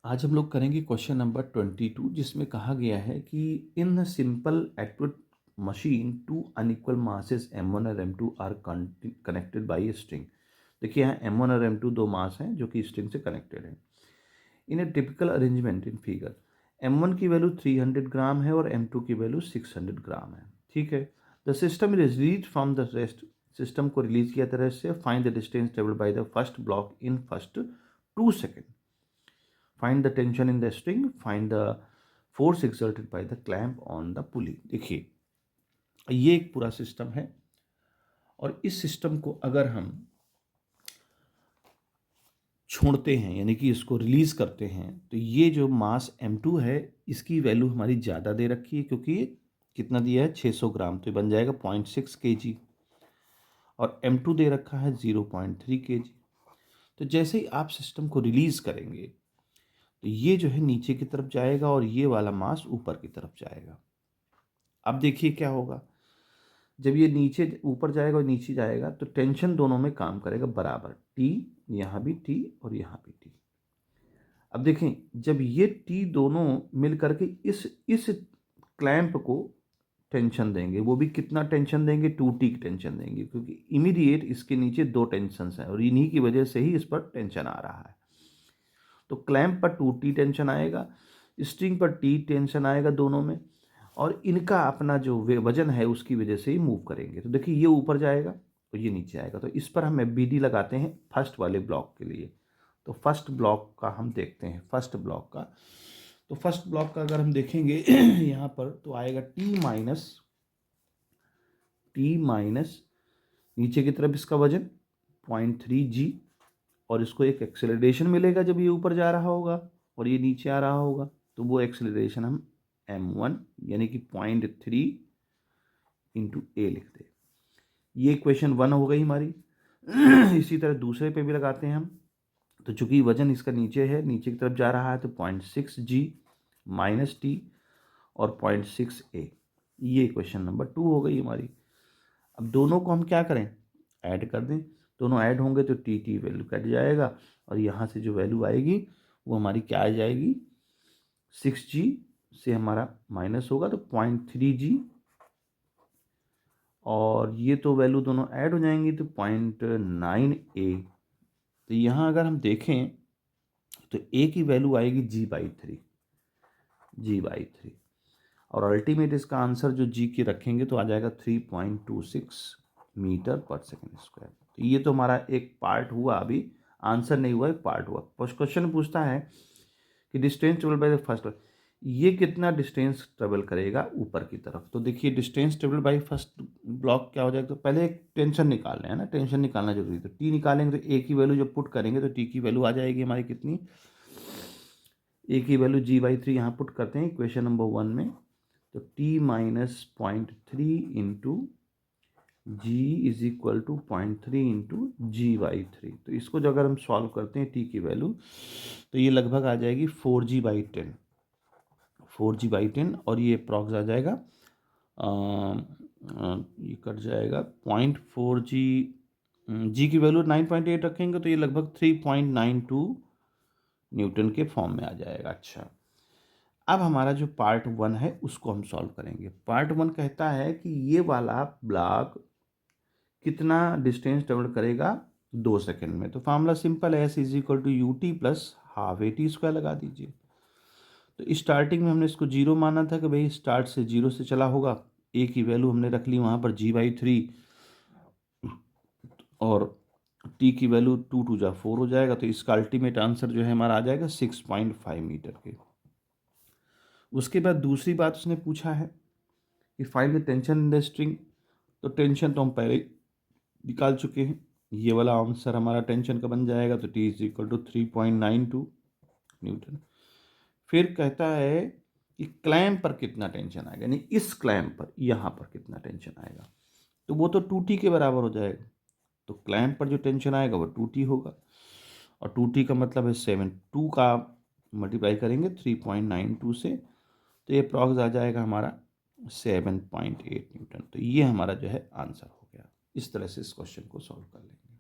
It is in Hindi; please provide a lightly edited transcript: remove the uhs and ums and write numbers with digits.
आज हम लोग करेंगे क्वेश्चन नंबर 22 जिसमें कहा गया है कि in simple active machine to unequal masses m1 और m2 are connected by string. देखिए यहाँ m1 और m2 दो मास हैं जो कि स्ट्रिंग से कनेक्टेड हैं। In a typical arrangement in figure m1 की वैल्यू 300 ग्राम है और m2 की वैल्यू 600 ग्राम है। ठीक है, the system is release from the rest. System को रिलीज किया तरह से find the distance travelled by the first block in first 2 second. Find the tension in the string, find the force exerted by the clamp on the पुली। देखिए ये एक पूरा सिस्टम है और इस सिस्टम को अगर हम छोड़ते हैं यानी कि इसको रिलीज करते हैं तो ये जो मास m2 है इसकी वैल्यू हमारी ज़्यादा दे रखी है क्योंकि ये कितना दिया है 600 ग्राम, तो ये बन जाएगा 0.6 kg और m2 दे रखा है 0.3 kg। तो जैसे ही आप सिस्टम को रिलीज करेंगे तो ये जो है नीचे की तरफ जाएगा और ये वाला मास ऊपर की तरफ जाएगा। अब देखिए क्या होगा, जब ये नीचे ऊपर जाएगा और नीचे जाएगा तो टेंशन दोनों में काम करेगा बराबर, टी यहाँ भी टी और यहाँ भी टी। अब देखें जब ये टी दोनों मिल करके इस क्लैंप को टेंशन देंगे, वो भी कितना टेंशन देंगे, 2T की टेंशन देंगे क्योंकि इमीडिएट इसके नीचे दो टेंशन्स हैं और इन्हीं की वजह से ही इस पर टेंशन आ रहा है। तो क्लैंप पर 2T टेंशन आएगा, स्ट्रिंग पर T टेंशन आएगा दोनों में, और इनका अपना जो वजन है उसकी वजह से ही मूव करेंगे। तो देखिए ये ऊपर जाएगा और ये नीचे आएगा, तो इस पर हम BD लगाते हैं फर्स्ट वाले ब्लॉक के लिए। तो फर्स्ट ब्लॉक का हम देखते हैं, फर्स्ट ब्लॉक का, तो फर्स्ट ब्लॉक का अगर हम देखेंगे यहाँ पर तो आएगा टी माइनस नीचे की तरफ इसका वजन 0.3 g और इसको एक एक्सेलरेशन मिलेगा जब ये ऊपर जा रहा होगा और ये नीचे आ रहा होगा, तो वो एक्सेलरेशन हम m1 यानी कि 0.3 इंटू ए लिख दे। ये इक्वेशन 1 हो गई हमारी। इसी तरह दूसरे पे भी लगाते हैं हम, तो चूंकि वजन इसका नीचे है, नीचे की तरफ जा रहा है, तो 0.6 g माइनस टी और 0.6 a, ये इक्वेशन नंबर 2 हो गई हमारी। अब दोनों को हम क्या करें, ऐड कर दें, दोनों ऐड होंगे तो टी वैल्यू कट जाएगा और यहाँ से जो वैल्यू आएगी वो हमारी क्या आ जाएगी, 6g से हमारा माइनस होगा तो 0.3g और ये तो वैल्यू दोनों ऐड हो जाएंगी तो 0.9a। तो यहाँ अगर हम देखें तो a की वैल्यू आएगी g/3 और अल्टीमेट इसका आंसर जो g के रखेंगे तो आ जाएगा 3.26 मीटर पर सेकेंड स्क्वायर। तो ये तो हमारा एक पार्ट हुआ, अभी आंसर नहीं हुआ, एक पार्ट हुआ। क्वेश्चन पूछता है कि distance travel by the first, ये कितना डिस्टेंस ट्रेवल करेगा ऊपर की तरफ। तो देखिए distance travel by first block क्या हो जाएगा, तो पहले एक टेंशन निकाल रहे हैं ना, टेंशन निकालना जरूरी है। तो टी निकालेंगे तो ए की वैल्यू जब पुट करेंगे तो टी की वैल्यू आ जाएगी हमारी कितनी, ए की वैल्यू g/3 यहाँ पुट करते हैं इक्वेशन नंबर 1 में, तो t minus 0.3 into G is equal to 0.3 into g/3। तो इसको जो अगर हम सॉल्व करते हैं t की वैल्यू तो ये लगभग आ जाएगी 4g/10 और ये अप्रॉक्स आ जाएगा ये कट जाएगा 0.4g, जी की वैल्यू 9.8 रखेंगे तो ये लगभग 3.92 न्यूटन के फॉर्म में आ जाएगा। अच्छा, अब हमारा जो पार्ट 1 है उसको हम सॉल्व करेंगे। पार्ट 1 कहता है कि ये वाला ब्लॉक कितना डिस्टेंस ट्रेवल करेगा 2 सेकेंड में। तो फार्मूला सिंपल है, S is equal to ut plus half AT² लगा दीजिए। तो स्टार्टिंग में हमने इसको 0 माना था कि भाई स्टार्ट से 0 से चला होगा, ए की वैल्यू हमने रख ली वहाँ पर g/3 और टी की वैल्यू 2 2 जा 4 हो जाएगा, तो इसका अल्टीमेट आंसर जो है हमारा आ जाएगा 6.5 मीटर के। उसके बाद दूसरी बात उसने पूछा है कि find the tension in the string, तो टेंशन तो हम पहले निकाल चुके हैं, ये वाला आंसर हमारा टेंशन का बन जाएगा, तो T is equal to 3.92 newton. फिर कहता है कि क्लैंप पर कितना टेंशन आएगा, यानी इस क्लैंप पर यहाँ पर कितना टेंशन आएगा, तो वो तो 2T के बराबर हो जाएगा। तो क्लैंप पर जो टेंशन आएगा वो 2T होगा और 2T का मतलब है 7, 2 का मल्टीप्लाई करेंगे 3.92 से, तो ये अप्रॉक्स आ जाएगा हमारा 7.8 न्यूटन। तो ये हमारा जो है आंसर हो गया। इस तरह से इस क्वेश्चन को सॉल्व कर लेंगे।